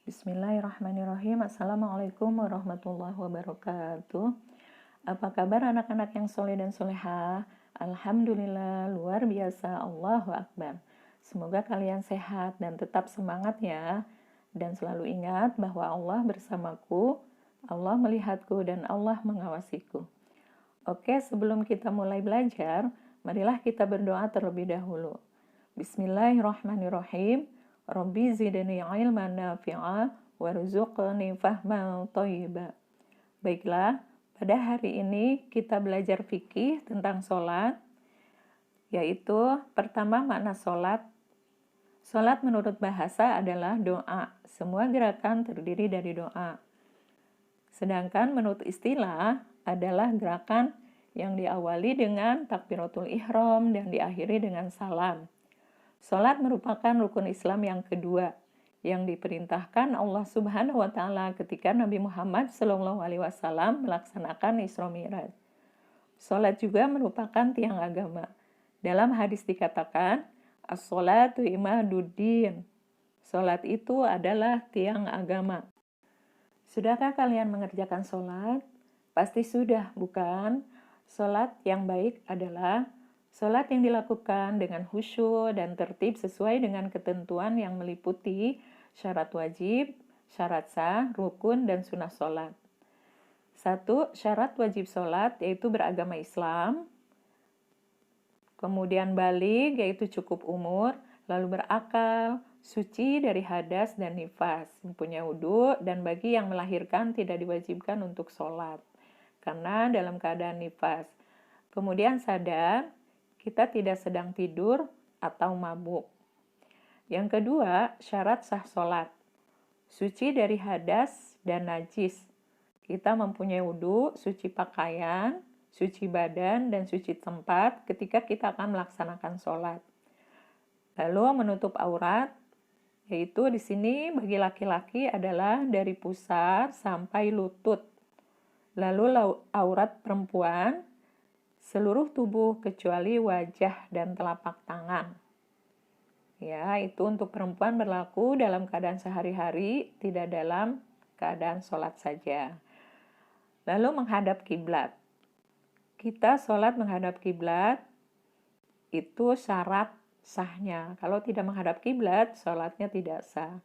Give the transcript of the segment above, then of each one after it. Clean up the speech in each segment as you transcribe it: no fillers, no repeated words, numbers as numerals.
Bismillahirrahmanirrahim. Assalamualaikum warahmatullahi wabarakatuh. Apa kabar anak-anak yang soleh dan soleha? Alhamdulillah, luar biasa, Allahu Akbar. Semoga kalian sehat dan tetap semangat ya. Dan selalu ingat bahwa Allah bersamaku, Allah melihatku, dan Allah mengawasiku. Oke, sebelum kita mulai belajar, marilah kita berdoa terlebih dahulu. Bismillahirrahmanirrahim. Rabbi zidni ilman nafi'a warzuqni fahman thayyiba. Baiklah, pada hari ini kita belajar fikih tentang sholat, yaitu pertama makna sholat. Sholat menurut bahasa adalah doa. Semua gerakan terdiri dari doa. Sedangkan menurut istilah adalah gerakan yang diawali dengan takbiratul ihram dan diakhiri dengan salam. Sholat merupakan rukun Islam yang kedua yang diperintahkan Allah Subhanahu wa taala ketika Nabi Muhammad SAW melaksanakan Isra Mi'raj. Sholat juga merupakan tiang agama. Dalam hadis dikatakan, as-sholatu imaduddin. Sholat itu adalah tiang agama. Sudahkah kalian mengerjakan sholat? Pasti sudah, bukan? Sholat yang baik adalah sholat yang dilakukan dengan khusyuk dan tertib sesuai dengan ketentuan yang meliputi syarat wajib, syarat sah, rukun, dan sunnah sholat. 1. Syarat wajib sholat yaitu beragama Islam, kemudian baligh yaitu cukup umur, lalu berakal, suci dari hadas dan nifas, mempunyai wudhu, dan bagi yang melahirkan tidak diwajibkan untuk sholat karena dalam keadaan nifas. Kemudian sadar kita tidak sedang tidur atau mabuk. Yang kedua, syarat sah sholat. Suci dari hadas dan najis. Kita mempunyai wudhu, suci pakaian, suci badan, dan suci tempat ketika kita akan melaksanakan sholat. Lalu menutup aurat, yaitu di sini bagi laki-laki adalah dari pusar sampai lutut. Lalu aurat perempuan, seluruh tubuh kecuali wajah dan telapak tangan. Ya, itu untuk perempuan berlaku dalam keadaan sehari-hari, tidak dalam keadaan sholat saja. Lalu menghadap kiblat. Kita sholat menghadap kiblat, itu syarat sahnya. Kalau tidak menghadap kiblat, sholatnya tidak sah.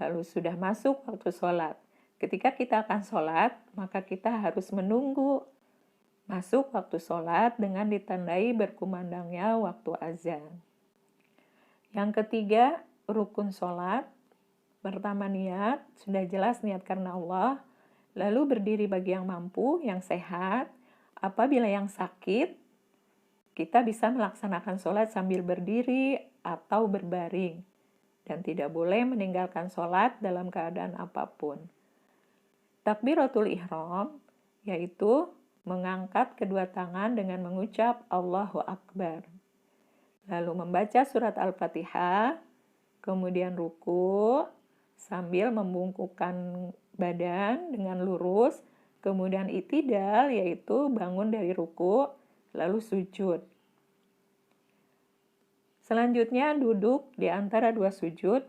Lalu sudah masuk waktu sholat. Ketika kita akan sholat, maka kita harus menunggu masuk waktu sholat dengan ditandai berkumandangnya waktu azan. Yang ketiga, rukun sholat. Pertama niat, sudah jelas niat karena Allah. Lalu berdiri bagi yang mampu, yang sehat. Apabila yang sakit, kita bisa melaksanakan sholat sambil berdiri atau berbaring. Dan tidak boleh meninggalkan sholat dalam keadaan apapun. Takbiratul ihram, yaitu mengangkat kedua tangan dengan mengucap Allahu Akbar. Lalu membaca surat Al-Fatihah, kemudian ruku sambil membungkukkan badan dengan lurus, kemudian i'tidal yaitu bangun dari ruku, lalu sujud. Selanjutnya duduk di antara dua sujud,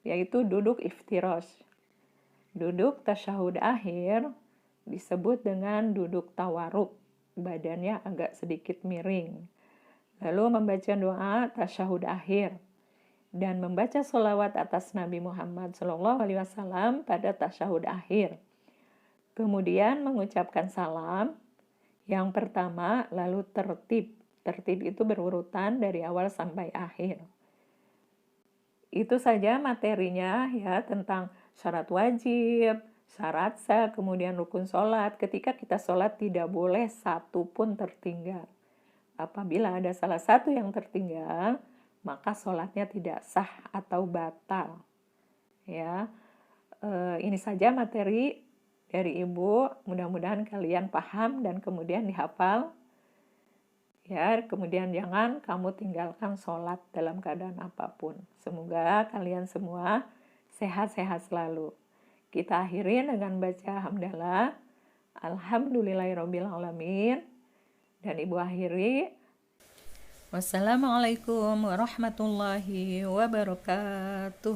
yaitu duduk iftirash. Duduk tasyahud akhir disebut dengan duduk tawaruk, badannya agak sedikit miring. Lalu membaca doa tasyahud akhir dan membaca sholawat atas Nabi Muhammad SAW pada tasyahud akhir. Kemudian mengucapkan salam yang pertama, lalu tertib. Tertib itu berurutan dari awal sampai akhir. Itu saja materinya ya tentang syarat wajib, syarat sah, kemudian rukun sholat. Ketika kita sholat tidak boleh satu pun tertinggal. Apabila ada salah satu yang tertinggal, maka sholatnya tidak sah atau batal. Ya, ini saja materi dari Ibu. Mudah-mudahan kalian paham dan kemudian dihafal. Ya, kemudian jangan kamu tinggalkan sholat dalam keadaan apapun. Semoga kalian semua sehat-sehat selalu. Kita akhiri dengan baca hamdalah. Alhamdulillahirrabbilalamin. Dan Ibu akhiri. Wassalamualaikum warahmatullahi wabarakatuh.